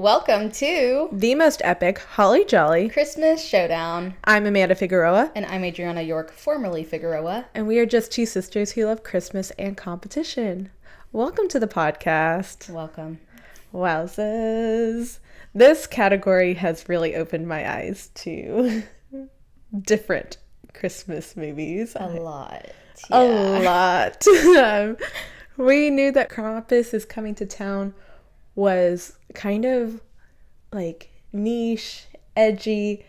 Welcome to the most epic Holly Jolly Christmas Showdown. I'm Amanda Figueroa. And I'm Adriana York, formerly Figueroa. And we are just two sisters who love Christmas and competition. Welcome to the podcast. Welcome. Wowzers. This category has really opened my eyes to different Christmas movies. A lot. We knew that Krampus is coming to town was kind of like niche, edgy,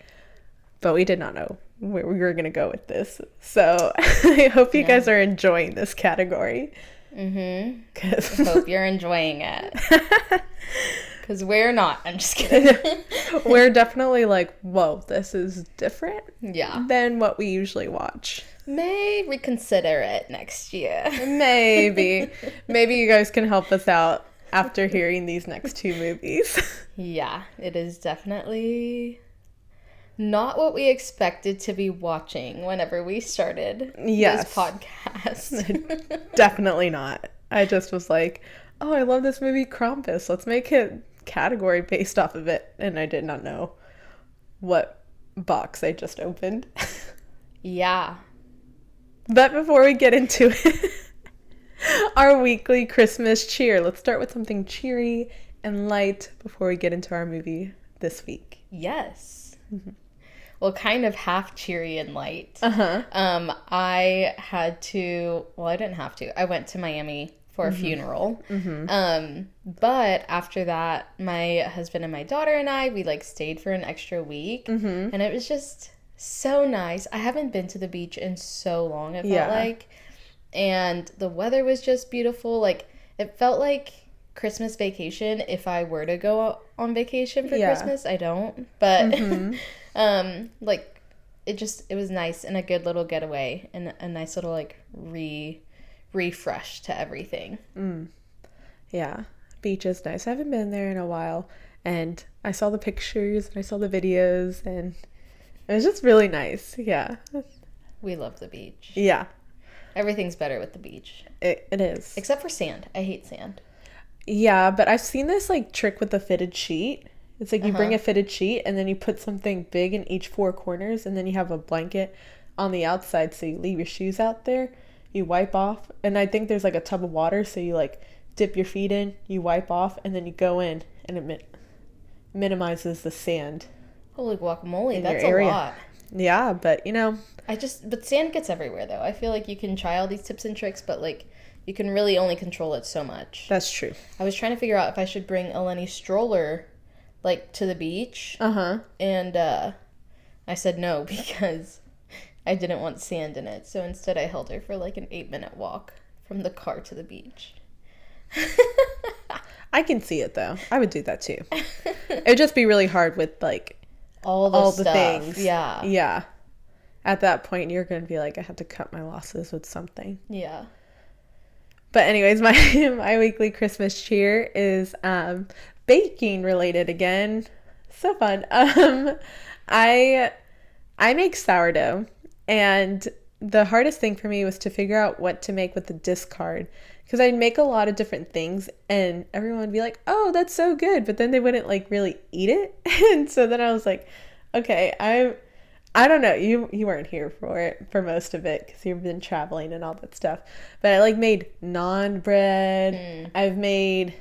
but we did not know where we were going to go with this. So I hope you guys are enjoying this category. I hope you're enjoying it. Because we're not. I'm just kidding. We're definitely like, whoa, this is different than what we usually watch. May reconsider it next year. Maybe you guys can help us out after hearing these next two movies. Yeah, it is definitely not what we expected to be watching whenever we started this podcast. Definitely not. I just was like, oh, I love this movie Krampus. Let's make a category based off of it. And I did not know what box I just opened. Yeah. But before we get into it, our weekly Christmas cheer. Let's start with something cheery and light before we get into our movie this week. Yes. Mm-hmm. Well, kind of half cheery and light. I didn't have to. I went to Miami for a funeral. But after that, my husband and my daughter and I, we stayed for an extra week. And it was just so nice. I haven't been to the beach in so long, it felt like. And the weather was just beautiful. It felt like Christmas vacation if I were to go on vacation for Christmas. I don't. But, it was nice and a good little getaway and a nice little, refresh to everything. Yeah. Beach is nice. I haven't been there in a while. And I saw the pictures and I saw the videos and it was just really nice. Yeah. We love the beach. Yeah. Everything's better with the beach. It is. Except for sand. I hate sand. Yeah, but I've seen this trick with the fitted sheet. It's you bring a fitted sheet and then you put something big in each four corners and then you have a blanket on the outside so you leave your shoes out there. You wipe off and I think there's a tub of water so you dip your feet in, you wipe off and then you go in and it minimizes the sand. Holy guacamole, that's a lot. Yeah, but but sand gets everywhere though. I feel like you can try all these tips and tricks, but you can really only control it so much. That's true. I was trying to figure out if I should bring Eleni stroller to the beach. And I said no because I didn't want sand in it. So instead I held her for an 8-minute walk from the car to the beach. I can see it though. I would do that too. It would just be really hard with all the things. Yeah. Yeah. At that point, you're going to be I have to cut my losses with something. Yeah. But anyways, my weekly Christmas cheer is baking related again. So fun. I make sourdough, and the hardest thing for me was to figure out what to make with the discard. Because I'd make a lot of different things, and everyone would be like, oh, that's so good. But then they wouldn't really eat it. And so then I was like, okay, I don't know. You weren't here for most of it because you've been traveling and all that stuff. But I made naan bread. I've made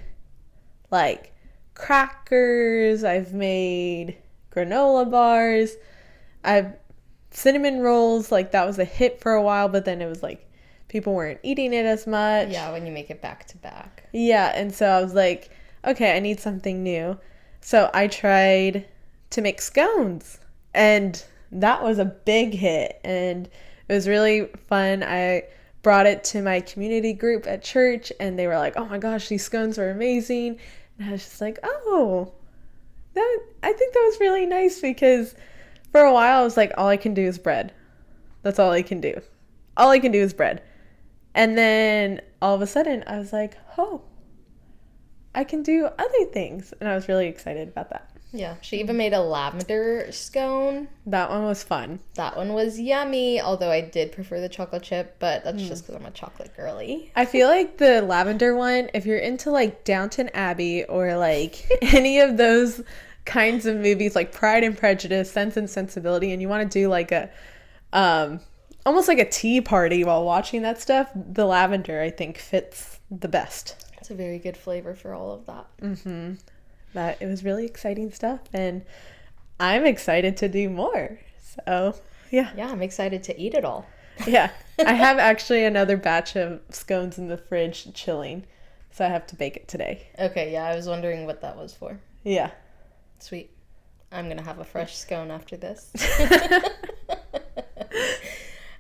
crackers. I've made granola bars. I've cinnamon rolls. That was a hit for a while, but then it was people weren't eating it as much. Yeah, when you make it back to back. Yeah, and so I was like, okay, I need something new. So I tried to make scones, and that was a big hit, and it was really fun. I brought it to my community group at church, and they were like, oh my gosh, these scones are amazing. And I was just like, oh, I think that was really nice because for a while I was like, all I can do is bread. That's all I can do. All I can do is bread. And then all of a sudden I was like, oh, I can do other things. And I was really excited about that. Yeah, she even made a lavender scone. That one was fun. That one was yummy, although I did prefer the chocolate chip, but that's just because I'm a chocolate girly. I feel like the lavender one, if you're into like Downton Abbey or like any of those kinds of movies like Pride and Prejudice, Sense and Sensibility, and you want to do like a almost like a tea party while watching that stuff, the lavender I think fits the best. It's a very good flavor for all of that. Mm-hmm. But it was really exciting stuff, and I'm excited to do more. So, yeah. Yeah, I'm excited to eat it all. Yeah. I have actually another batch of scones in the fridge chilling, so I have to bake it today. Okay, yeah, I was wondering what that was for. Yeah. Sweet. I'm going to have a fresh scone after this.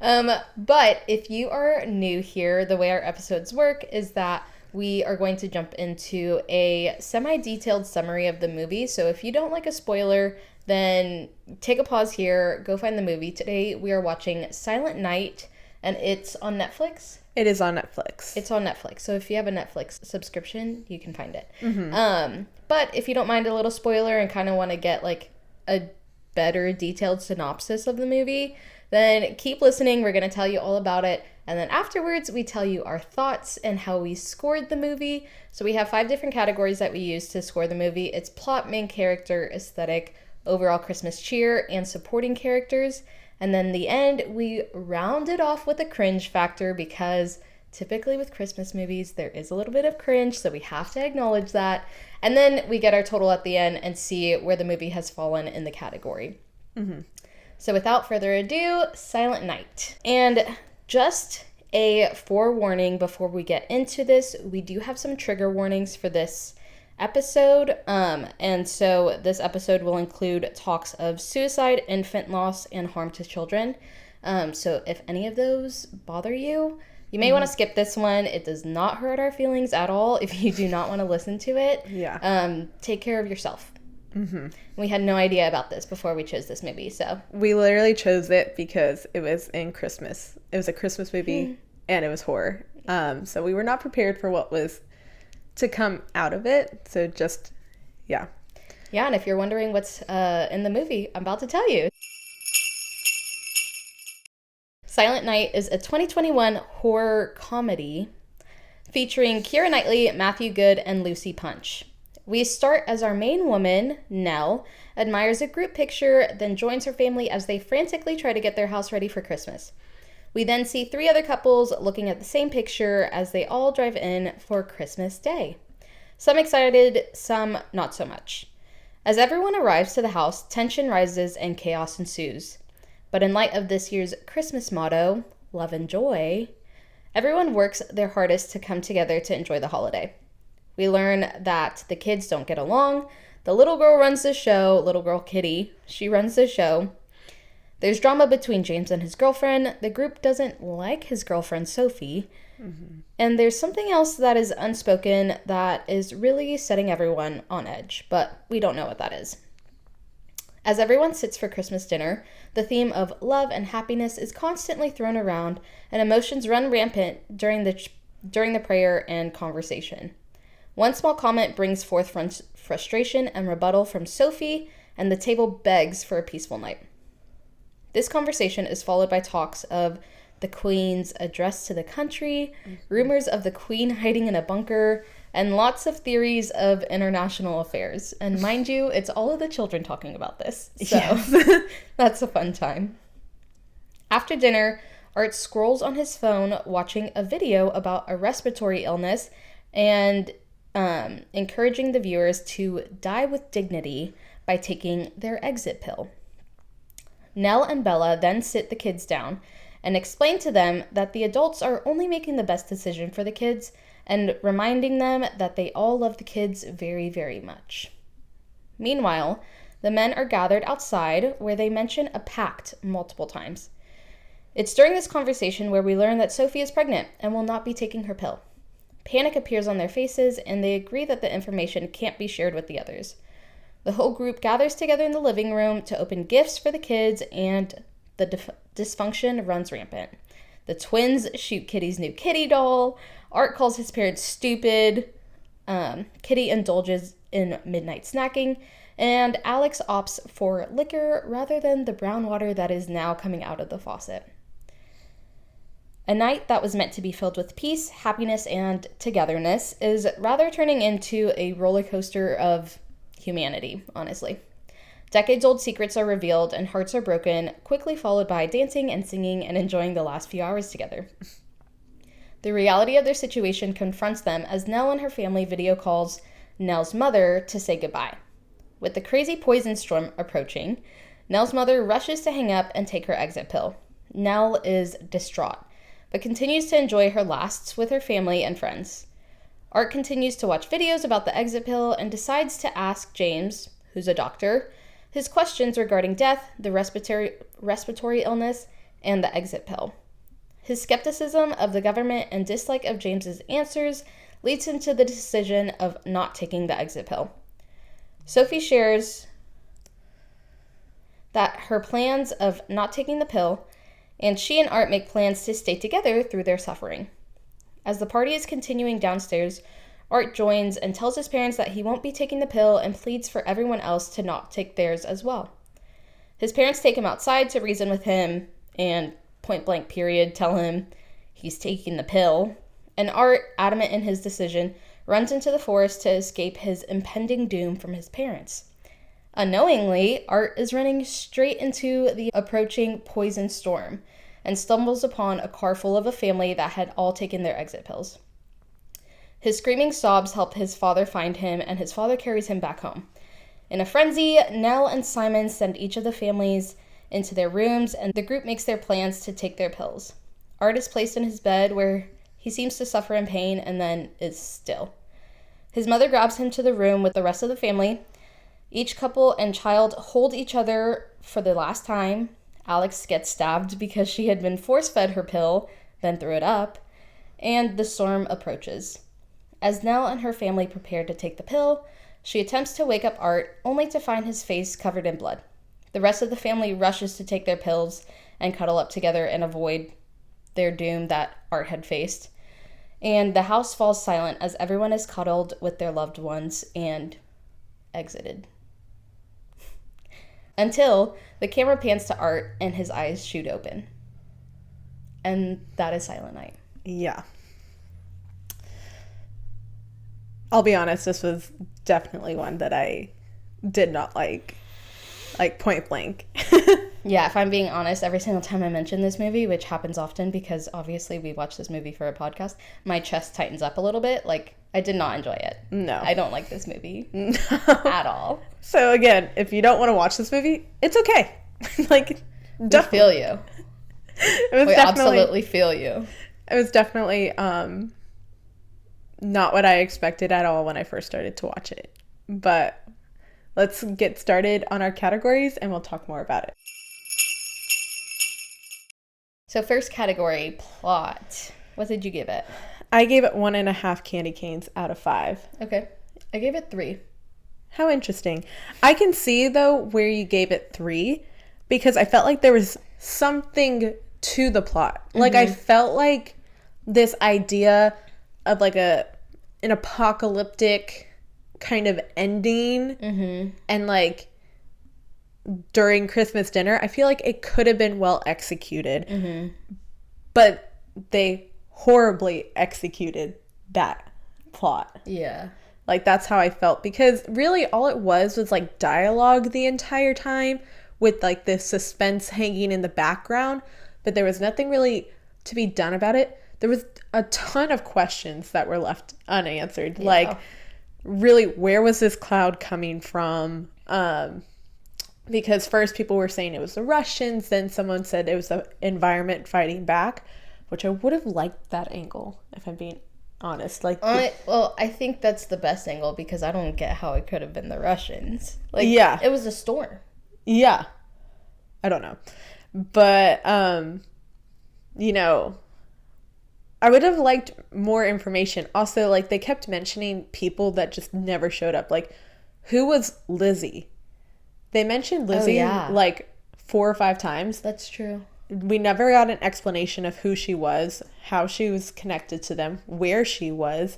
But if you are new here, the way our episodes work is that we are going to jump into a semi-detailed summary of the movie. So if you don't like a spoiler, then take a pause here, go find the movie. Today we are watching Silent Night, and it's on Netflix. It is on Netflix. It's on Netflix. So if you have a Netflix subscription, you can find it. Mm-hmm. But if you don't mind a little spoiler and kind of want to get like a better detailed synopsis of the movie, then keep listening. We're going to tell you all about it. And then afterwards, we tell you our thoughts and how we scored the movie. So we have 5 different categories that we use to score the movie. It's plot, main character, aesthetic, overall Christmas cheer, and supporting characters. And then in the end, we round it off with a cringe factor because typically with Christmas movies, there is a little bit of cringe, so we have to acknowledge that. And then we get our total at the end and see where the movie has fallen in the category. Mm-hmm. So without further ado, Silent Night. And just a forewarning before we get into this, we do have some trigger warnings for this episode. And so this episode will include talks of suicide, infant loss, and harm to children. So if any of those bother you, you may want to skip this one. It does not hurt our feelings at all if you do not want to listen to it. Yeah. Take care of yourself. Mm-hmm. We had no idea about this before we chose this movie, so. We literally chose it because it was in Christmas. It was a Christmas movie, and it was horror. So we were not prepared for what was to come out of it. So just, yeah. Yeah, and if you're wondering what's in the movie, I'm about to tell you. Silent Night is a 2021 horror comedy featuring Keira Knightley, Matthew Good, and Lucy Punch. We start as our main woman, Nell, admires a group picture, then joins her family as they frantically try to get their house ready for Christmas. We then see 3 other couples looking at the same picture as they all drive in for Christmas Day. Some excited, some not so much. As everyone arrives to the house, tension rises and chaos ensues. But in light of this year's Christmas motto, love and joy, everyone works their hardest to come together to enjoy the holiday. We learn that the kids don't get along. The little girl runs the show. Little girl Kitty, she runs the show. There's drama between James and his girlfriend. The group doesn't like his girlfriend, Sophie. Mm-hmm. And there's something else that is unspoken that is really setting everyone on edge, but we don't know what that is. As everyone sits for Christmas dinner, the theme of love and happiness is constantly thrown around, and emotions run rampant during the prayer and conversation. One small comment brings forth frustration and rebuttal from Sophie, and the table begs for a peaceful night. This conversation is followed by talks of the Queen's address to the country, rumors of the Queen hiding in a bunker, and lots of theories of international affairs. And mind you, it's all of the children talking about this. So yes. That's a fun time. After dinner, Art scrolls on his phone watching a video about a respiratory illness and encouraging the viewers to die with dignity by taking their exit pill. Nell and Bella then sit the kids down and explain to them that the adults are only making the best decision for the kids and reminding them that they all love the kids very, very much. Meanwhile, the men are gathered outside where they mention a pact multiple times. It's during this conversation where we learn that Sophie is pregnant and will not be taking her pill. Panic appears on their faces, and they agree that the information can't be shared with the others. The whole group gathers together in the living room to open gifts for the kids, and the dysfunction runs rampant. The twins shoot Kitty's new kitty doll. Art calls his parents stupid. Kitty indulges in midnight snacking. and Alex opts for liquor rather than the brown water that is now coming out of the faucet. A night that was meant to be filled with peace, happiness, and togetherness is rather turning into a roller coaster of humanity, honestly. Decades-old secrets are revealed and hearts are broken, quickly followed by dancing and singing and enjoying the last few hours together. The reality of their situation confronts them as Nell and her family video calls Nell's mother to say goodbye. With the crazy poison storm approaching, Nell's mother rushes to hang up and take her exit pill. Nell is distraught, but continues to enjoy her lasts with her family and friends. Art continues to watch videos about the exit pill and decides to ask James, who's a doctor, his questions regarding death, the respiratory illness, and the exit pill. His skepticism of the government and dislike of James's answers leads him to the decision of not taking the exit pill. Sophie shares that her plans of not taking the pill, and she and Art make plans to stay together through their suffering. As the party is continuing downstairs, Art joins and tells his parents that he won't be taking the pill and pleads for everyone else to not take theirs as well. His parents take him outside to reason with him and point blank period tell him he's taking the pill, and Art, adamant in his decision, runs into the forest to escape his impending doom from his parents. Unknowingly, Art is running straight into the approaching poison storm and stumbles upon a car full of a family that had all taken their exit pills. His screaming sobs help his father find him, and his father carries him back home. In a frenzy, Nell and Simon send each of the families into their rooms, and the group makes their plans to take their pills. Art is placed in his bed, where he seems to suffer in pain and then is still. His mother grabs him to the room with the rest of the family. Each couple and child hold each other for the last time. Alex gets stabbed because she had been force-fed her pill, then threw it up, and the storm approaches. As Nell and her family prepare to take the pill, she attempts to wake up Art, only to find his face covered in blood. The rest of the family rushes to take their pills and cuddle up together and avoid their doom that Art had faced. And the house falls silent as everyone is cuddled with their loved ones and exited. Until the camera pans to Art and his eyes shoot open. And that is Silent Night. Yeah. I'll be honest, this was definitely one that I did not like point blank. Yeah, if I'm being honest, every single time I mention this movie, which happens often because obviously we watch this movie for a podcast, my chest tightens up a little bit. Like, I did not enjoy it. No. I don't like this movie. No. At all. So again, if you don't want to watch this movie, it's okay. Like, I feel you. We absolutely feel you. It was definitely not what I expected at all when I first started to watch it. But let's get started on our categories and we'll talk more about it. So first category, plot. What did you give it? I gave it 1.5 candy canes out of 5. Okay. I gave it 3. How interesting. I can see, though, where you gave it 3 because I felt like there was something to the plot. Mm-hmm. Like, I felt like this idea of, like, an apocalyptic kind of ending mm-hmm. and, like, during Christmas dinner, I feel like it could have been well executed. Mm-hmm. But they horribly executed that plot. Yeah. Like, that's how I felt. Because really all it was like, dialogue the entire time with, like, this suspense hanging in the background. But there was nothing really to be done about it. There was a ton of questions that were left unanswered. Yeah. Like, really, where was this cloud coming from? Because first people were saying it was the Russians. Then someone said it was the environment fighting back. Which I would have liked that angle, if I'm being honest. Like, I think that's the best angle because I don't get how it could have been the Russians. Like, yeah, it was a storm. Yeah, I don't know, but you know, I would have liked more information. Also, like, they kept mentioning people that just never showed up. Like, who was Lizzie? They mentioned Lizzie like 4 or 5 times. That's true. We never got an explanation of who she was, how she was connected to them, where she was.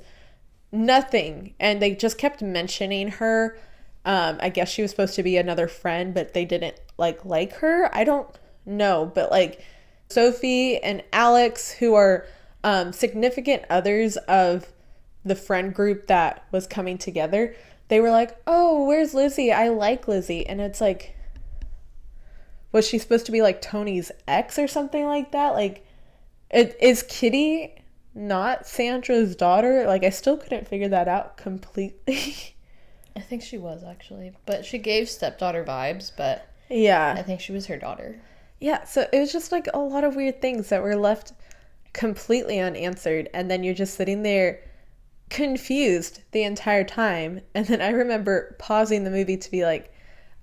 Nothing. And they just kept mentioning her I guess she was supposed to be another friend, but they didn't like her. I don't know, but like Sophie and Alex, who are significant others of the friend group that was coming together, they were like, oh, where's Lizzie? I like Lizzie. And it's like, was she supposed to be like Tony's ex or something like that? Like, is Kitty not Sandra's daughter? Like, I still couldn't figure that out completely. I think she was, actually. But she gave stepdaughter vibes, but yeah, I think she was her daughter. Yeah, so it was just like a lot of weird things that were left completely unanswered. And then you're just sitting there confused the entire time. And then I remember pausing the movie to be like,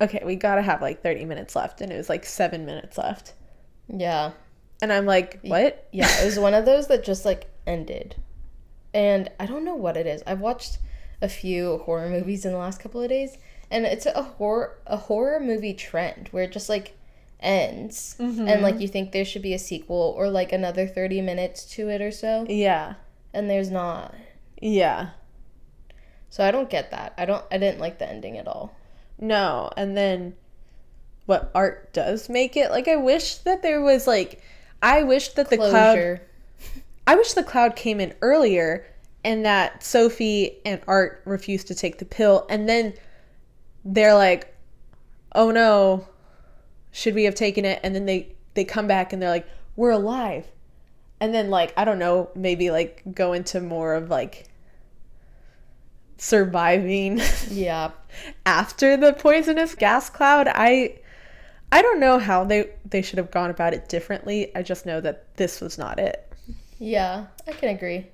okay, we gotta have like 30 minutes left. And it was like 7 minutes left. Yeah. And I'm like, what? Yeah, it was one of those that just like ended. And I don't know what it is. I've watched a few horror movies in the last couple of days, and it's a horror movie trend where it just like ends, and like you think there should be a sequel or like another 30 minutes to it or so. Yeah. And there's not. Yeah. So I don't get that. I didn't like the ending at all. No, and then what art does make it, like I wish that there was like, I wish that Closure. I wish the cloud came in earlier and that Sophie and Art refused to take the pill, and then they're like, oh no, should we have taken it? And then they come back and they're like, we're alive. And then like, I don't know, maybe like go into more of like surviving Yeah. after the poisonous gas cloud. I don't know how they should have gone about it differently. I just know that this was not it. Yeah, I can agree.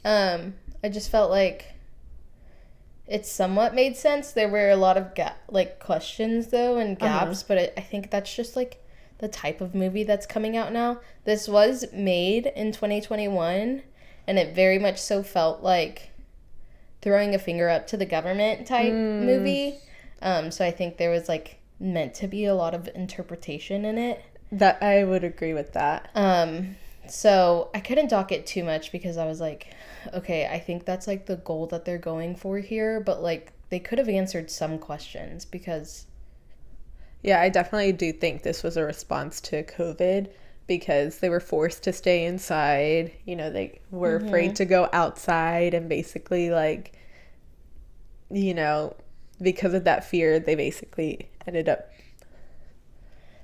I just felt like it somewhat made sense. There were a lot of questions though and gaps, but I think that's just like the type of movie that's coming out now. This was made in 2021, and it very much so felt like throwing a finger up to the government type movie. So I think there was like meant to be a lot of interpretation in it. That I would agree with that. So I couldn't dock it too much because I was like, okay, I think that's like the goal that they're going for here, but like they could have answered some questions because... Yeah, I definitely do think this was a response to COVID because they were forced to stay inside. You know, they were afraid to go outside, and basically like, you know, because of that fear, they basically ended up...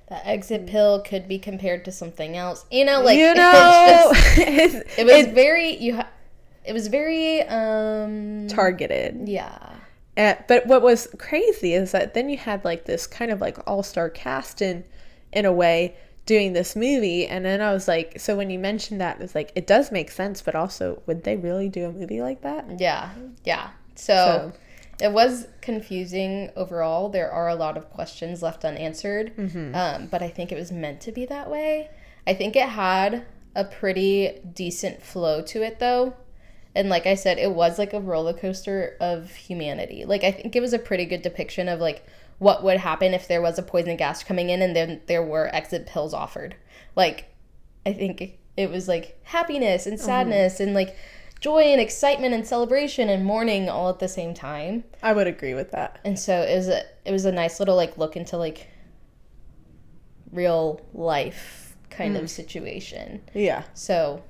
That exit pill could be compared to something else. You know, like, it was very targeted. Yeah. But what was crazy is that then you had like this kind of like all-star cast in a way doing this movie, and then I was like, so when you mentioned that, it's like, it does make sense, but also, would they really do a movie like that? Yeah. So it was confusing overall. There are a lot of questions left unanswered, but I think it was meant to be that way. I think it had a pretty decent flow to it, though. And like I said, it was like a roller coaster of humanity. Like, I think it was a pretty good depiction of like what would happen if there was a poison gas coming in and then there were exit pills offered. Like, I think it was like happiness and sadness and like joy and excitement and celebration and mourning all at the same time. I would agree with that. And so it was a nice little like look into like real life kind of situation. Yeah. So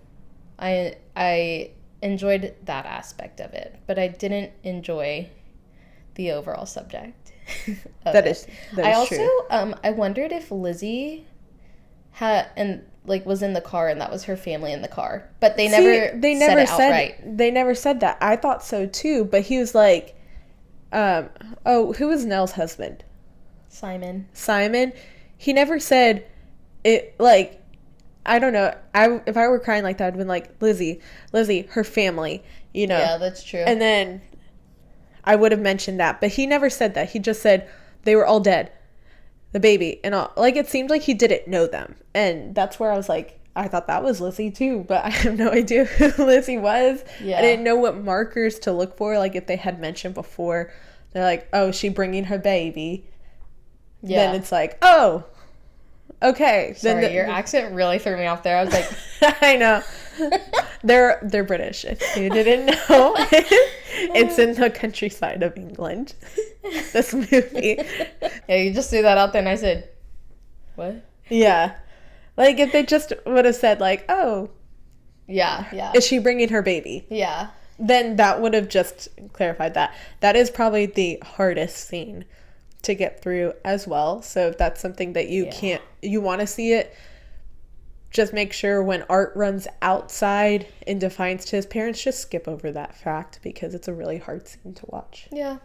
I enjoyed that aspect of it, but I didn't enjoy the overall subject. That is true. I wondered if Lizzie was in the car and that was her family in the car, but they never said it outright. They never said that. I thought so too, but he was like, who was Nell's husband? Simon. He never said it. Like, I don't know. If I were crying like that, I'd been like, Lizzie, her family, you know. Yeah, that's true. And then I would have mentioned that, but he never said that. He just said they were all dead, the baby and all. Like, it seemed like he didn't know them, and that's where I was like, I thought that was Lizzie too, but I have no idea who Lizzie was. Yeah. I didn't know what markers to look for. Like, if they had mentioned before, they're like, oh, is she bringing her baby? Yeah. Then it's like, oh, okay. Sorry, your accent really threw me off there. I was like... I know. They're British, if you didn't know. It's in the countryside of England. This movie. Yeah, you just threw that out there and I said, what? Yeah. Like, if they just would have said, like, oh. Yeah. Is she bringing her baby? Yeah. Then that would have just clarified that. That is probably the hardest scene to get through as well. So if that's something that you want to see it, just make sure when Art runs outside in defiance to his parents, just skip over that fact because it's a really hard scene to watch. Yeah.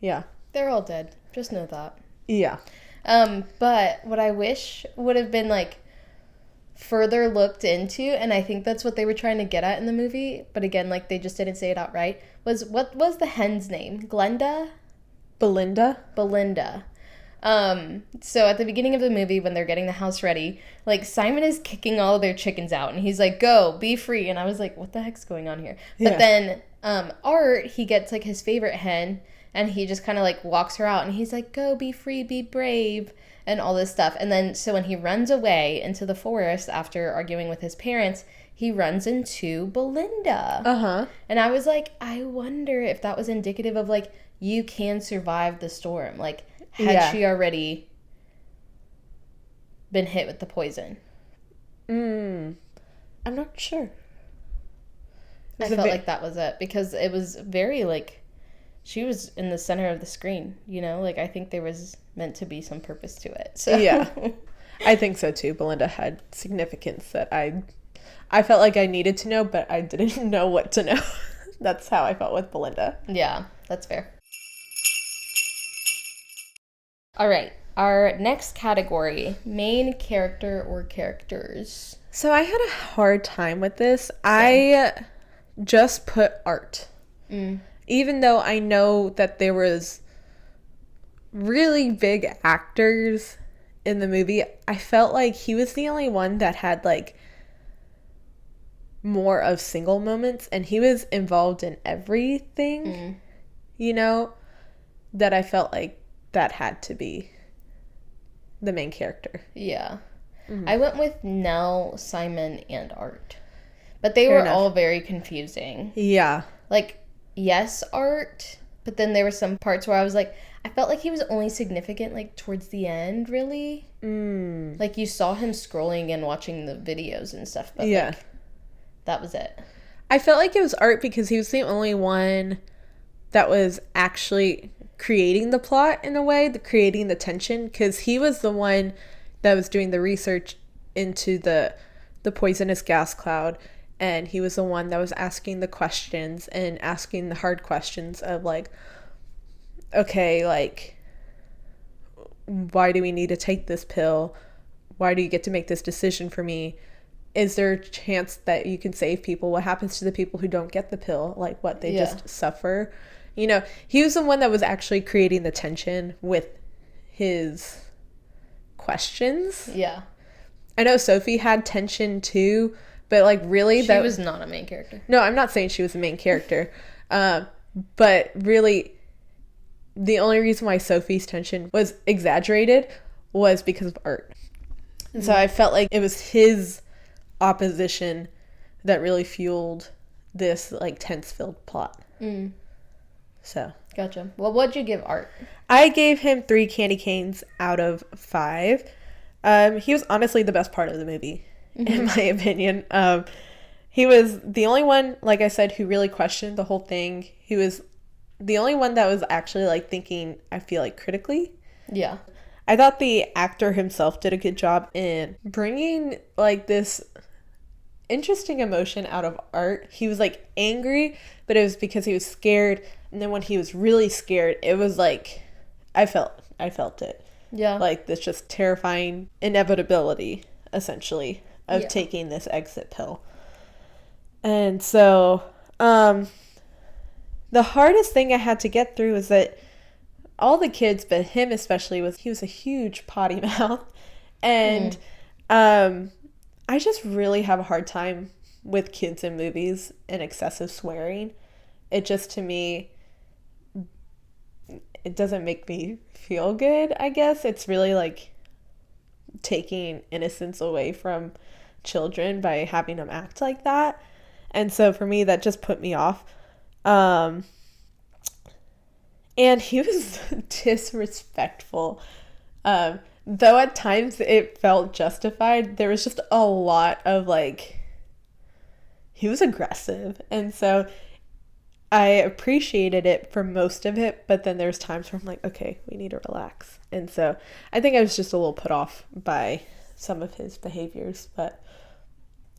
Yeah. They're all dead. Just know that. Yeah. But what I wish would have been, like, further looked into, and I think that's what they were trying to get at in the movie, but again, like, they just didn't say it outright, was what was the hen's name? Glenda? Belinda. So at the beginning of the movie, when they're getting the house ready, like, Simon is kicking all of their chickens out, and he's like, go, be free, and I was like, what the heck's going on here? But then, Art, he gets, like, his favorite hen, and he just kind of, like, walks her out, and he's like, go, be free, be brave, and all this stuff. And then, so when he runs away into the forest after arguing with his parents, he runs into Belinda. Uh-huh. And I was like, I wonder if that was indicative of, like, you can survive the storm. Like, had she already been hit with the poison? I'm not sure. I felt like that was it, because it was very, like, she was in the center of the screen, you know? Like, I think there was meant to be some purpose to it. So. Yeah. I think so, too. Belinda had significance that I felt like I needed to know, but I didn't know what to know. That's how I felt with Belinda. Yeah, that's fair. All right. Our next category, main character or characters. So I had a hard time with this. Same. I just put Art. Even though I know that there was really big actors in the movie, I felt like he was the only one that had, like, more of single moments, and he was involved in everything, you know, that I felt like that had to be the main character. Yeah. I went with Nell, Simon, and Art. But they were all very confusing. Yeah. Like, yes, Art, but then there were some parts where I was like, I felt like he was only significant, like, towards the end, really. Like, you saw him scrolling and watching the videos and stuff, but, like, that was it. I felt like it was Art because he was the only one that was actually creating the plot in a way, creating the tension, because he was the one that was doing the research into the poisonous gas cloud, and he was the one that was asking the questions and asking the hard questions of, like, okay, like, why do we need to take this pill? Why do you get to make this decision for me? Is there a chance that you can save people? What happens to the people who don't get the pill? Like, what, they just suffer? You know, he was the one that was actually creating the tension with his questions. Yeah. I know Sophie had tension too, but, like, really, she was not a main character. No, I'm not saying she was a main character. But really, the only reason why Sophie's tension was exaggerated was because of Art. And so I felt like it was his opposition that really fueled this, like, tense-filled plot. So. Gotcha. Well, what'd you give Art? I gave him 3 candy canes out of 5. He was honestly the best part of the movie, in my opinion. He was the only one, like I said, who really questioned the whole thing. He was the only one that was actually, like, thinking, I feel like, critically. Yeah. I thought the actor himself did a good job in bringing, like, this interesting emotion out of Art. He was, like, angry, but it was because he was scared. And then when he was really scared, it was like, I felt it. Yeah. Like, this just terrifying inevitability, essentially, of taking this exit pill. And so, the hardest thing I had to get through is that all the kids, but him especially, he was a huge potty mouth. And I just really have a hard time with kids in movies and excessive swearing. It just, to me, it doesn't make me feel good, I guess. It's really, like, taking innocence away from children by having them act like that. And so for me, that just put me off. And he was disrespectful. Though at times it felt justified, there was just a lot of like, he was aggressive. And so I appreciated it for most of it, but then there's times where I'm like, okay, we need to relax. And so I think I was just a little put off by some of his behaviors, but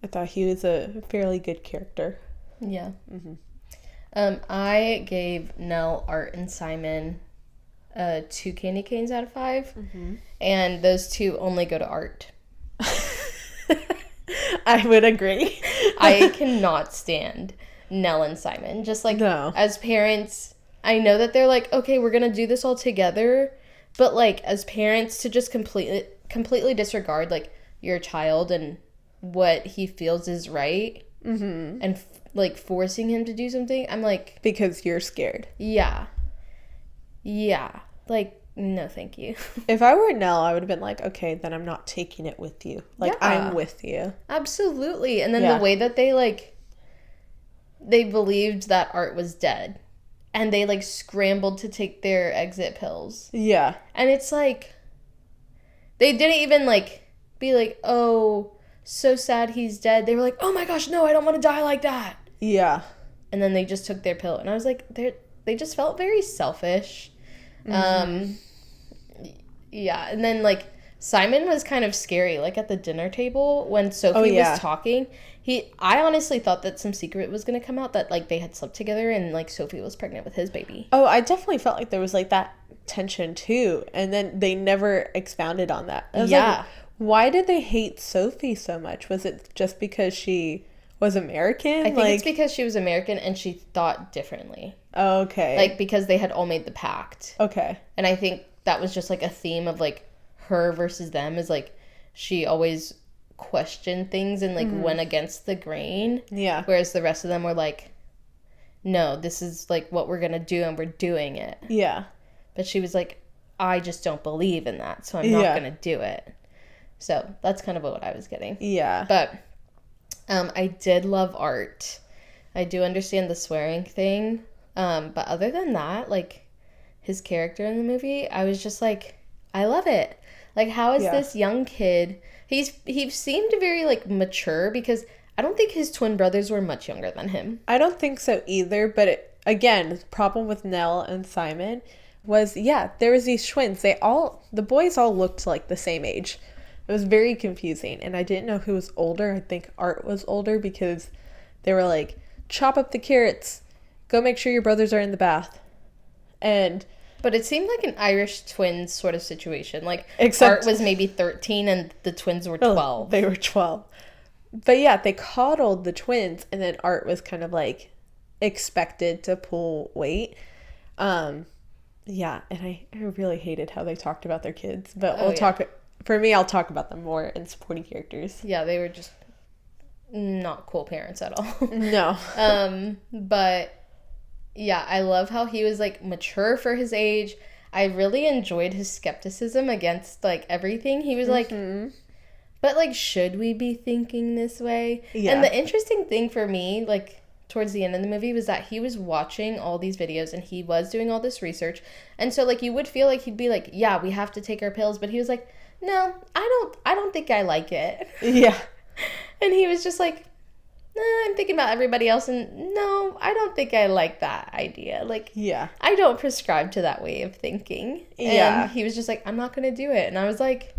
I thought he was a fairly good character. Yeah. I gave Nell, Art, and Simon 2 candy canes out of 5. And those 2 only go to Art. I would agree. I cannot stand Nell and Simon. Just like, no. As parents, I know that they're like, okay, we're gonna do this all together, but like as parents to just completely disregard like your child and what he feels is right, and like forcing him to do something, I'm like, because you're scared. Yeah, like, no thank you. If I were Nell, I would have been like, okay, then I'm not taking it with you. Like, I'm with you. Absolutely. And then the way that they believed that Art was dead, and they like scrambled to take their exit pills. Yeah. And it's like, they didn't even like be like, oh, so sad he's dead. They were like, oh my gosh, no, I don't want to die like that. Yeah. And then they just took their pill. And I was like, they just felt very selfish. Yeah. And then like Simon was kind of scary, like at the dinner table when Sophie was talking. I honestly thought that some secret was going to come out, that like they had slept together and like Sophie was pregnant with his baby. Oh, I definitely felt like there was like that tension too. And then they never expounded on that. I was like, why did they hate Sophie so much? Was it just because she was American? I think it's because she was American and she thought differently. Okay. Like, because they had all made the pact. Okay. And I think that was just like a theme of like her versus them, is like she always questioned things and like went against the grain. Yeah. Whereas the rest of them were like, no, this is like what we're going to do and we're doing it. Yeah. But she was like, I just don't believe in that, so I'm not going to do it. So that's kind of what I was getting. Yeah. But I did love Art. I do understand the swearing thing. But other than that, like, his character in the movie, I was just like, I love it. Like, how is this young kid... He seemed very, like, mature, because I don't think his twin brothers were much younger than him. I don't think so either, but again, the problem with Nell and Simon was, there was these twins. The boys all looked like the same age. It was very confusing, and I didn't know who was older. I think Art was older, because they were like, chop up the carrots, go make sure your brothers are in the bath. But it seemed like an Irish twins sort of situation. Like, except Art was maybe 13 and the twins were 12. They were 12. But they coddled the twins, and then Art was kind of like expected to pull weight. And I really hated how they talked about their kids. But for me, I'll talk about them more in supporting characters. Yeah, they were just not cool parents at all. No. But yeah, I love how he was like mature for his age. I really enjoyed his skepticism against like everything. He was like, but like, should we be thinking this way? Yeah. And the interesting thing for me, like towards the end of the movie, was that he was watching all these videos and he was doing all this research. And so like you would feel like he'd be like, yeah, we have to take our pills. But he was like, no, I don't think I like it. Yeah. And he was just like, I'm thinking about everybody else, and no, I don't think I like that idea. Like, I don't prescribe to that way of thinking. And he was just like, I'm not going to do it. And I was like,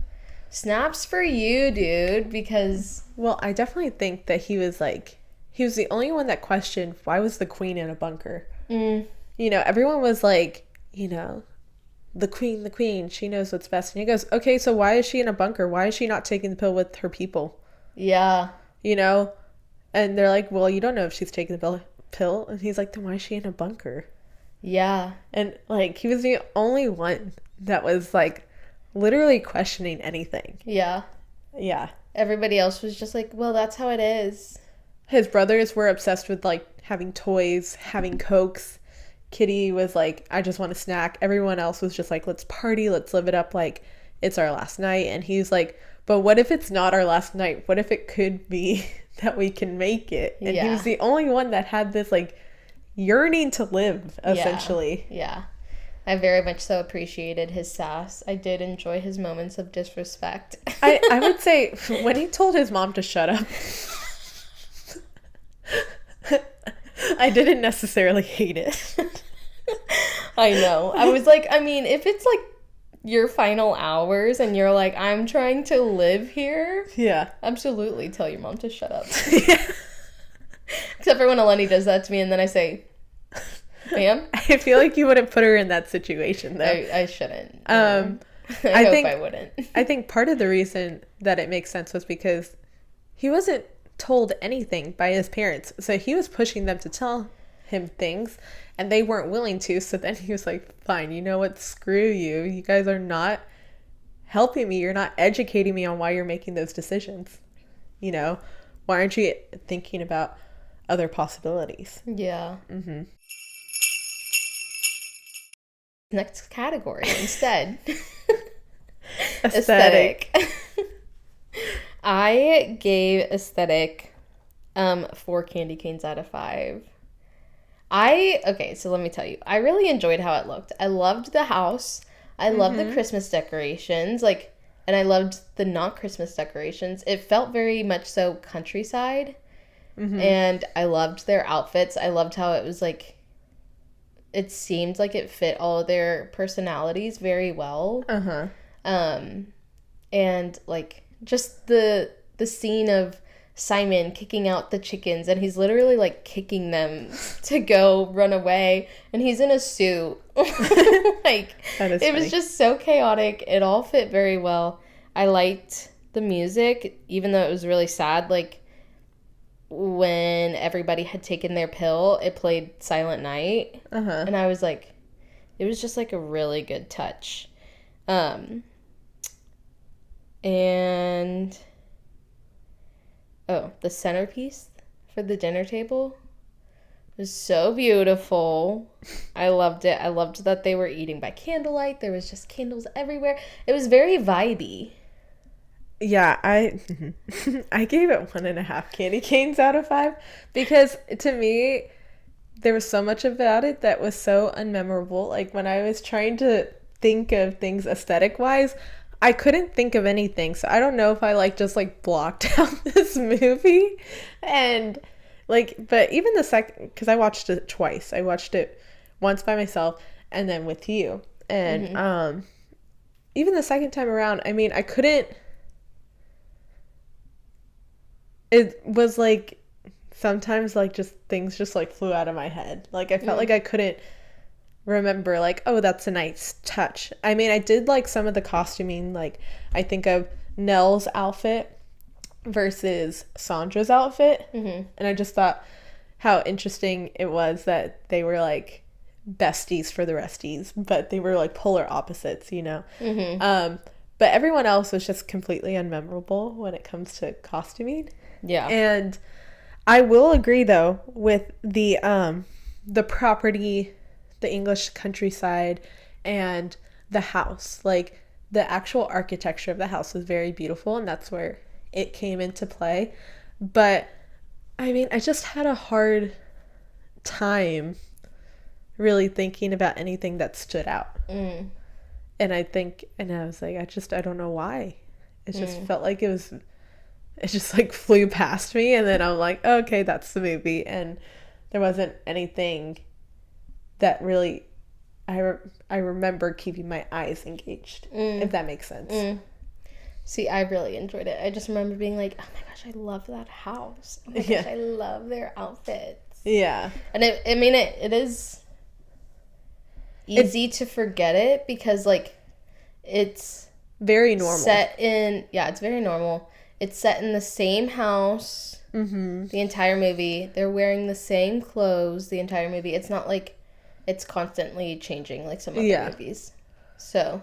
snaps for you, dude, because... Well, I definitely think that he was the only one that questioned, why was the queen in a bunker? You know, everyone was like, you know, the queen, she knows what's best. And he goes, okay, so why is she in a bunker? Why is she not taking the pill with her people? Yeah. You know? And they're like, well, you don't know if she's taking the pill. And he's like, then why is she in a bunker? Yeah. And, like, he was the only one that was, like, literally questioning anything. Yeah. Yeah. Everybody else was just like, well, that's how it is. His brothers were obsessed with, like, having toys, having Cokes. Kitty was like, I just want a snack. Everyone else was just like, let's party, let's live it up. Like, it's our last night. And he's like, but what if it's not our last night? What if it could be that we can make it? And he was the only one that had this like yearning to live, essentially. Yeah. I very much so appreciated his sass. I did enjoy his moments of disrespect. I would say when he told his mom to shut up, I didn't necessarily hate it. I know. I was like, I mean, if it's like your final hours and you're like, I'm trying to live here. Yeah. Absolutely tell your mom to shut up. Yeah. Except for when Eleni does that to me and then I say, ma'am? I feel like you wouldn't put her in that situation, though. I shouldn't. I hope I wouldn't. I think part of the reason that it makes sense was because he wasn't told anything by his parents. So he was pushing them to tell him things, and they weren't willing to. So then he was like, fine, you know what? Screw you. You guys are not helping me. You're not educating me on why you're making those decisions. You know, why aren't you thinking about other possibilities? Yeah. Mm-hmm. Next category instead. Aesthetic. I gave aesthetic 4 candy canes out of 5. Okay, so let me tell you. I really enjoyed how it looked. I loved the house. I loved the Christmas decorations. And I loved the not Christmas decorations. It felt very much so countryside. Mm-hmm. And I loved their outfits. I loved how it was like, it seemed like it fit all of their personalities very well. Uh-huh. And like just the scene of Simon kicking out the chickens, and he's literally like kicking them to go run away, and he's in a suit. Like, it funny. Was just so chaotic. It all fit very well. I liked the music, even though it was really sad. Like, when everybody had taken their pill, it played Silent Night. Uh-huh. And I was like, it was just like a really good touch. And the centerpiece for the dinner table was so beautiful. I loved it. I loved that they were eating by candlelight. There was just candles everywhere. It was very vibey. Yeah, I gave it 1.5 candy canes out of 5 because to me, there was so much about it that was so unmemorable. Like when I was trying to think of things aesthetic wise, I couldn't think of anything. So I don't know if I just blocked out this movie, and but even the second, because I watched it twice. I watched it once by myself and then with you, and even the second time around, I mean, I couldn't. It was sometimes just things just flew out of my head. I felt like I couldn't remember oh, that's a nice touch. I mean, I did some of the costuming. I think of Nell's outfit versus Sandra's outfit. Mm-hmm. And I just thought how interesting it was that they were besties for the resties, but they were polar opposites, you know? Mm-hmm. But everyone else was just completely unmemorable when it comes to costuming. Yeah. And I will agree though with the property, the English countryside, and the house. The actual architecture of the house was very beautiful, and that's where it came into play. But I mean, I just had a hard time really thinking about anything that stood out. And I was like, I don't know why. It just felt like it just flew past me, and then I'm like, oh, okay, that's the movie. And there wasn't anything that really I remember keeping my eyes engaged, if that makes sense. See, I really enjoyed it. I just remember being like, oh my gosh, I love that house. Oh my gosh, I love their outfits. Yeah. And it is easy to forget it because it's very normal. It's very normal. It's set in the same house the entire movie. They're wearing the same clothes the entire movie. It's not it's constantly changing like some other movies. So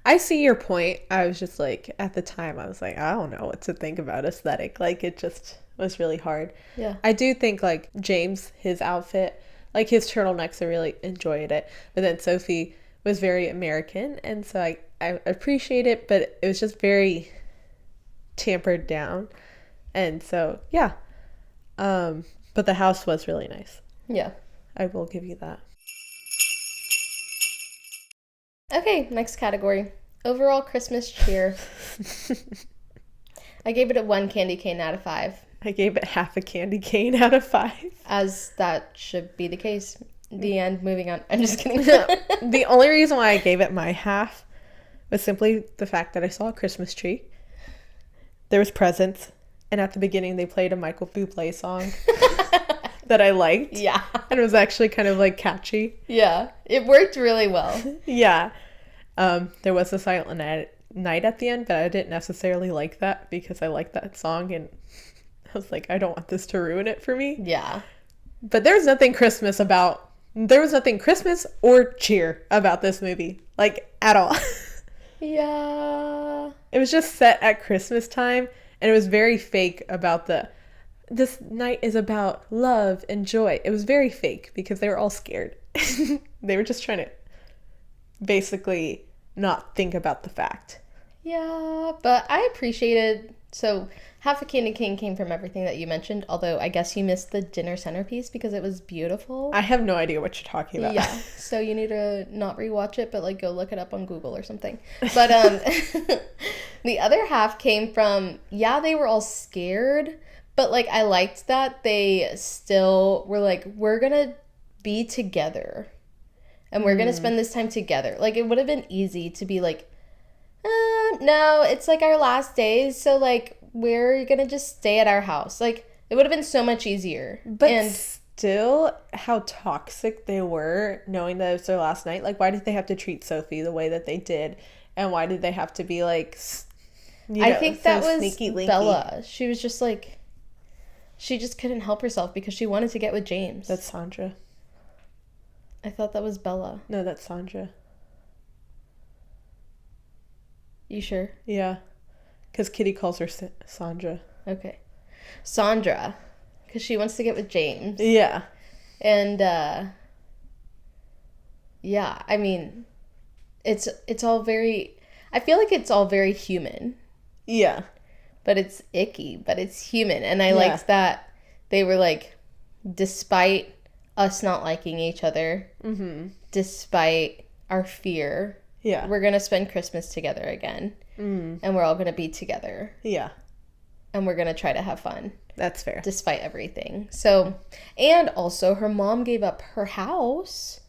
I see your point. I was just at the time I was I don't know what to think about aesthetic. It just was really hard. Yeah. I do think James, his outfit, his turtlenecks, I really enjoyed it. But then Sophie was very American, and so I appreciate it, but it was just very tampered down. And so, yeah. But the house was really nice. Yeah. I will give you that. Okay, next category. Overall Christmas cheer. I gave it a 1 candy cane out of 5. I gave it half a candy cane out of 5. As that should be the case. The end. Moving on. I'm just kidding. The only reason why I gave it my half was simply the fact that I saw a Christmas tree. There was presents. And at the beginning, they played a Michael Bublé song that I liked. Yeah. And it was actually kind of like catchy. Yeah. It worked really well. Yeah. There was a silent night at the end, but I didn't necessarily like that because I liked that song. And I was like, I don't want this to ruin it for me. Yeah. But there was nothing Christmas or cheer about this movie. Like, at all. Yeah. It was just set at Christmas time. And it was very fake about this night is about love and joy. It was very fake because they were all scared. They were just trying to basically not think about the fact. Yeah, but I appreciated, so half a candy cane came from everything that you mentioned, although I guess you missed the dinner centerpiece because it was beautiful. I have no idea what you're talking about. Yeah, so you need to not rewatch it, but like go look it up on Google or something. But the other half came from, yeah, they were all scared, but like I liked that they still were like, we're gonna be together and we're gonna spend this time together. Like it would have been easy to be like, no, it's like our last days, so like we're gonna just stay at our house. Like it would have been so much easier. But still, how toxic they were, knowing that it was their last night. Like, why did they have to treat Sophie the way that they did, and why did they have to be like, I think so that was sneaky, linky? Bella. She was just like, she just couldn't help herself because she wanted to get with James. That's Sandra. I thought that was Bella. No, that's Sandra. You sure? Yeah, because Kitty calls her Sandra. Okay. Sandra, because she wants to get with James. Yeah. And, yeah, I mean, it's all very, I feel like it's all very human. Yeah. But it's icky, but it's human. And I liked that they were like, despite us not liking each other, despite our fear, we're going to spend Christmas together again. And we're all going to be together. Yeah. And we're going to try to have fun. That's fair. Despite everything. So, and also her mom gave up her house.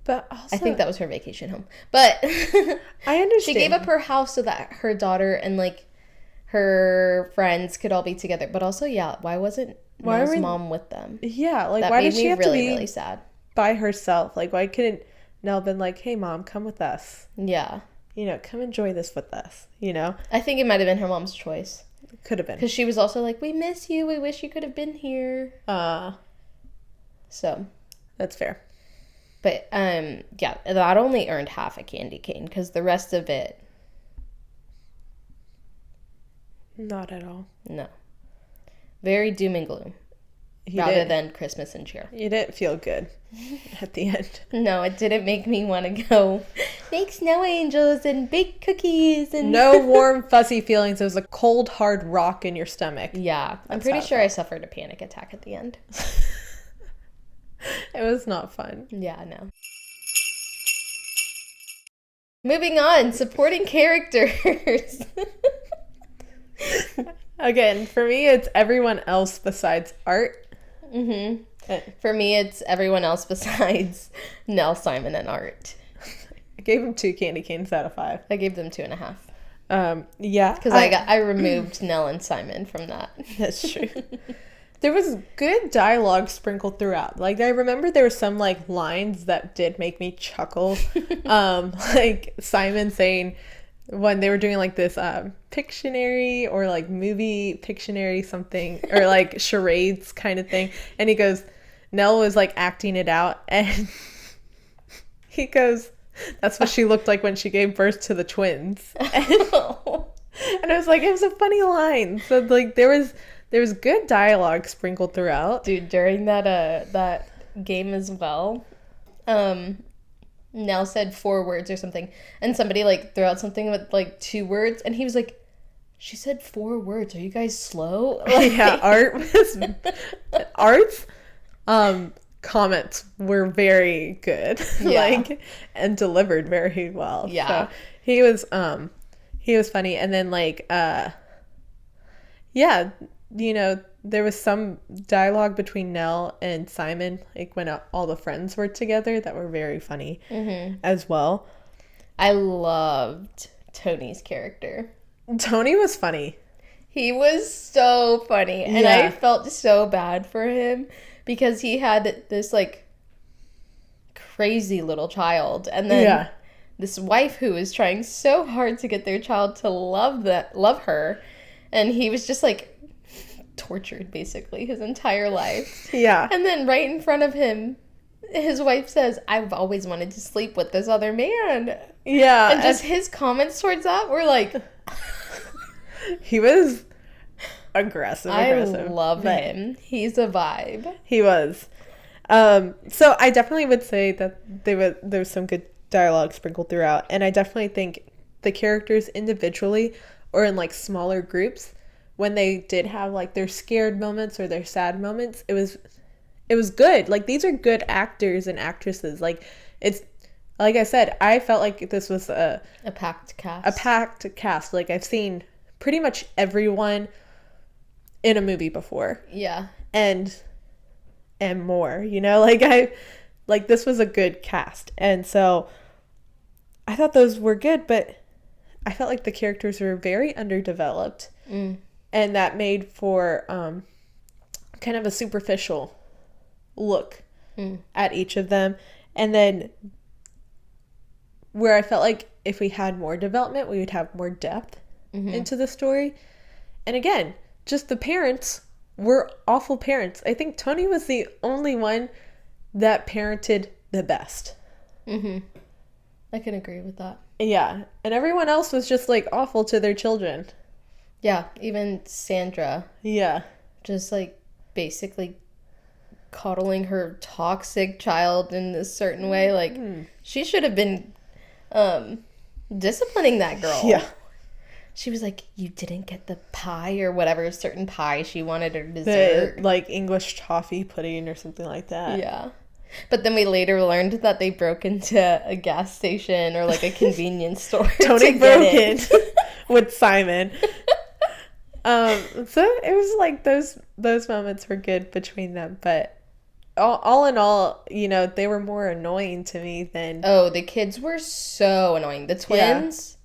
But also, I think that was her vacation home. But I understand. She gave up her house so that her daughter and like her friends could all be together. But also, yeah, why wasn't Nell's mom with them? Yeah, like that why made did she me have really, to be really sad by herself? Like why couldn't Nell been like, "Hey mom, come with us." Yeah. You know, come enjoy this with us, you know? I think it might have been her mom's choice. Could have been. Because she was also like, we miss you. We wish you could have been here. So. That's fair. But, yeah, that only earned half a candy cane. Because the rest of it. Not at all. No. Very doom and gloom. Rather than Christmas and cheer. You didn't feel good at the end. No, it didn't make me want to go make snow angels and bake cookies. And no warm, fuzzy feelings. It was a cold, hard rock in your stomach. Yeah. I'm pretty sure I suffered a panic attack at the end. It was not fun. Yeah, no. Moving on. Supporting characters. Again, for me, it's everyone else besides Art. For me, it's everyone else besides Nell, Simon, and Art. I gave them 2 candy canes out of 5. I gave them 2.5. Yeah. Because I removed Nell and Simon from that. That's true. There was good dialogue sprinkled throughout. Like, I remember there were some, like, lines that did make me chuckle. Like, Simon saying, when they were doing like this Pictionary or like movie Pictionary something or like charades kind of thing, and he goes, Nell was like acting it out, and he goes, that's what she looked like when she gave birth to the twins. And I was like, it was a funny line. So like there was good dialogue sprinkled throughout. Dude, during that game as well, Nell said 4 words or something, and somebody like threw out something with like 2 words, and he was like, she said 4 words. Are you guys slow? Like, yeah, Art's comments were very good. Yeah. Like, and delivered very well. Yeah. So he was funny. And then like yeah, you know, there was some dialogue between Nell and Simon, like when all the friends were together, that were very funny as well. I loved Tony's character. Tony was funny. He was so funny. And I felt so bad for him because he had this like crazy little child. And then this wife who was trying so hard to get their child to love her. And he was just like tortured basically his entire life. Yeah. And then right in front of him, his wife says, I've always wanted to sleep with this other man. Yeah. And just his comments towards that were like... He was aggressive. I love him. He's a vibe. He was. So I definitely would say that there was some good dialogue sprinkled throughout. And I definitely think the characters individually or in like smaller groups, when they did have like their scared moments or their sad moments, it was good. Like, these are good actors and actresses. Like, it's, like I said, I felt like this was a packed cast. A packed cast. Like, I've seen pretty much everyone in a movie before. Yeah. And more, you know? Like, this was a good cast. And so I thought those were good, but I felt like the characters were very underdeveloped. And that made for kind of a superficial look at each of them. And then where I felt like if we had more development, we would have more depth into the story. And again, just the parents were awful parents. I think Tony was the only one that parented the best. I can agree with that. Yeah. And everyone else was just like awful to their children. Yeah. Even Sandra. Yeah. Just like basically coddling her toxic child in a certain way. Like, she should have been disciplining that girl. Yeah. She was like, you didn't get the pie or whatever certain pie she wanted or dessert. The, like, English toffee pudding or something like that. Yeah. But then we later learned that they broke into a gas station or like a convenience store. Tony broke in with Simon. So it was like those moments were good between them, but all in all, you know, they were more annoying to me than... Oh, the kids were so annoying. The twins... Yeah.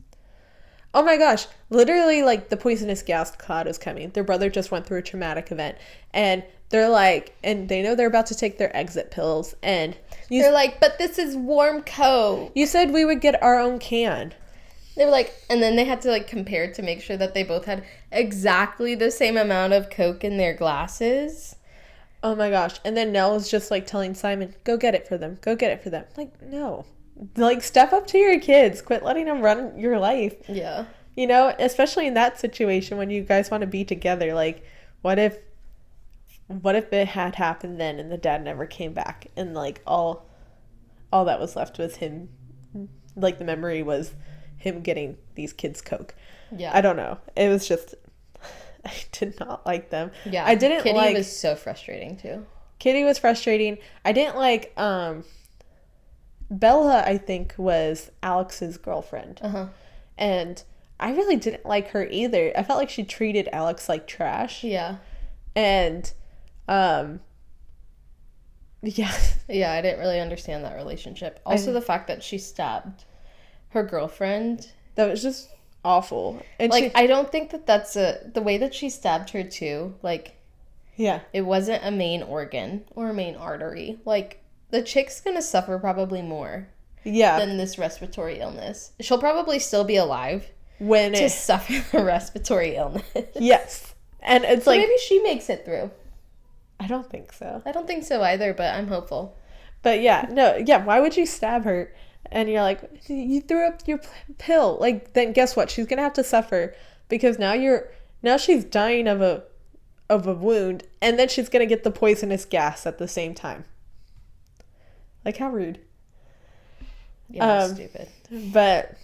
Oh my gosh. Literally, like, the poisonous gas cloud is coming. Their brother just went through a traumatic event. And they're like... And they know they're about to take their exit pills. And... They're like, but this is warm Coke. You said we would get our own can. They were like... And then they had to, like, compare to make sure that they both had exactly the same amount of Coke in their glasses. Oh my gosh. And then Nell was just, like, telling Simon, go get it for them. Go get it for them. Like, no. Like, step up to your kids. Quit letting them run your life. Yeah. You know, especially in that situation when you guys want to be together. Like, what if it had happened then and the dad never came back and, like, all that was left was him, like, the memory was him getting these kids Coke. Yeah. I don't know. It was just, I did not like them. Yeah. I didn't Kitty like... was so frustrating, too. Kitty was frustrating. I didn't like, Bella, I think, was Alex's girlfriend. And I really didn't like her either. I felt like she treated Alex like trash. Yeah. And, yeah. Yeah, I didn't really understand that relationship. Also, the fact that she stabbed her girlfriend. That was just awful. And like, I don't think that that's the way that she stabbed her, too. Like, yeah. It wasn't a main organ or a main artery. Like, the chick's gonna suffer probably more than this respiratory illness. She'll probably still be alive to suffer the respiratory illness. Yes. And it's so like... maybe she makes it through. I don't think so. I don't think so either, but I'm hopeful. But yeah, no, yeah, why would you stab her? And you're like, you threw up your pill. Like, then guess what? She's gonna have to suffer because now she's dying of a wound, and then she's gonna get the poisonous gas at the same time. Like, how rude. Yeah, stupid. But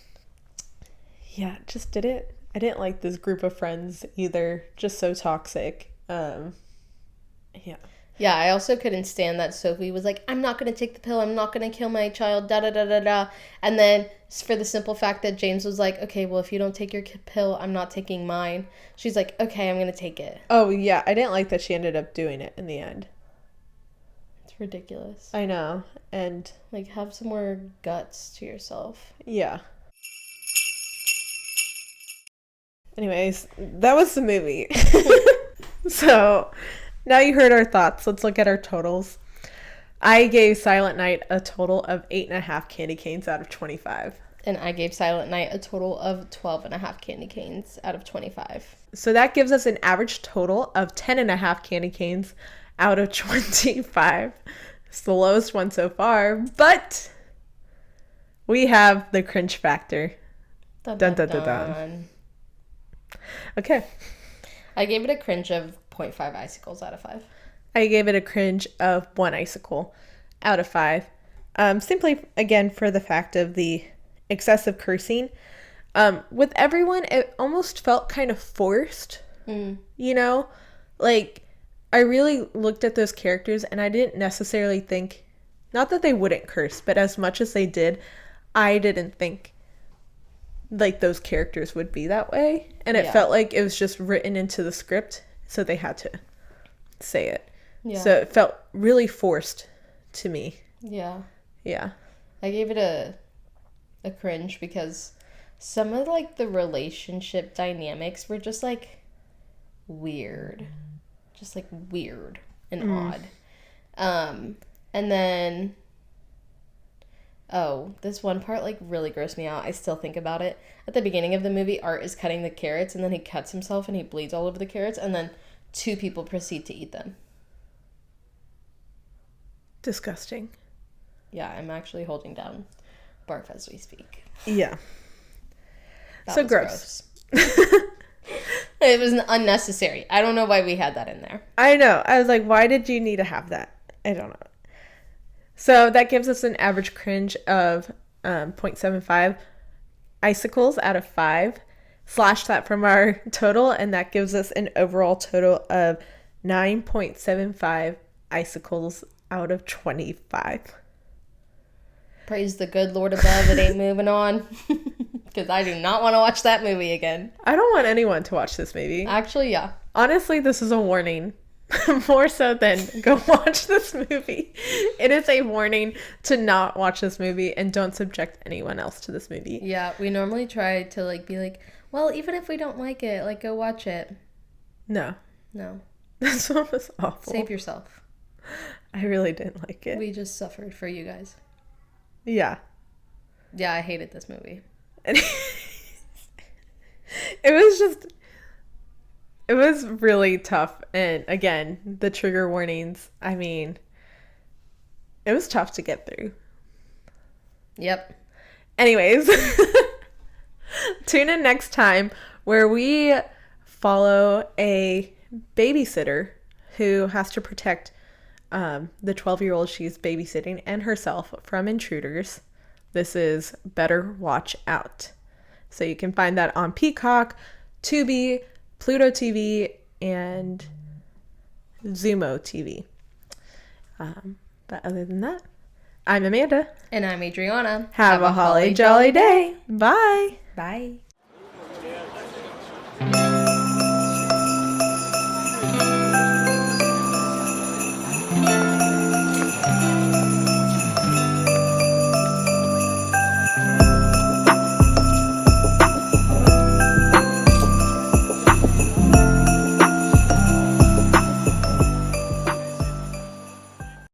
yeah, just I didn't like this group of friends either. Just so toxic. Yeah. Yeah, I also couldn't stand that Sophie was like, I'm not going to take the pill. I'm not going to kill my child, da-da-da-da-da. And then for the simple fact that James was like, okay, well, if you don't take your pill, I'm not taking mine. She's like, okay, I'm going to take it. Oh, yeah. I didn't like that she ended up doing it in the end. It's ridiculous. I know. And like, have some more guts to yourself. Yeah. Anyways, that was the movie. So now you heard our thoughts. Let's look at our totals. I gave Silent Night a total of 8.5 candy canes out of 25. And I gave Silent Night a total of 12.5 candy canes out of 25. So that gives us an average total of 10.5 candy canes out of 25. It's the lowest one so far, but we have the cringe factor. Dun, dun, dun, dun, dun. Okay. I gave it a cringe of 0.5 icicles out of 5. I gave it a cringe of 1 icicle out of 5. Simply, again, for the fact of the excessive cursing. With everyone, it almost felt kind of forced. You know? Like, I really looked at those characters and I didn't necessarily think, not that they wouldn't curse, but as much as they did, I didn't think like those characters would be that way. And it felt like it was just written into the script, so they had to say it. Yeah. So it felt really forced to me. Yeah. Yeah. I gave it a cringe because some of like the relationship dynamics were just like weird. Just like weird and odd. And then this one part like really grossed me out. I still think about it. At the beginning of the movie, Art is cutting the carrots and then he cuts himself and he bleeds all over the carrots and then 2 people proceed to eat them. Disgusting. Yeah, I'm actually holding down barf as we speak. Yeah. So gross. It was unnecessary. I don't know why we had that in there. I know. I was like, why did you need to have that? I don't know. So that gives us an average cringe of 0.75 icicles out of 5. Slash that from our total, and that gives us an overall total of 9.75 icicles out of 25. Praise the good Lord above. It ain't moving on. Because I do not want to watch that movie again. I don't want anyone to watch this movie. Actually, yeah. Honestly, this is a warning. More so than go watch this movie. It is a warning to not watch this movie and don't subject anyone else to this movie. Yeah, we normally try to like be like, well, even if we don't like it, like go watch it. No. No. This one was awful. Save yourself. I really didn't like it. We just suffered for you guys. Yeah. Yeah, I hated this movie. It was really tough. And again, the trigger warnings, I mean, it was tough to get through. Yep. Anyways, tune in next time where we follow a babysitter who has to protect the 12-year-old she's babysitting and herself from intruders. This is Better Watch Out. So you can find that on Peacock, Tubi, Pluto TV, and Zumo TV. But other than that, I'm Amanda. And I'm Adriana. Have a holly jolly day. Bye. Bye.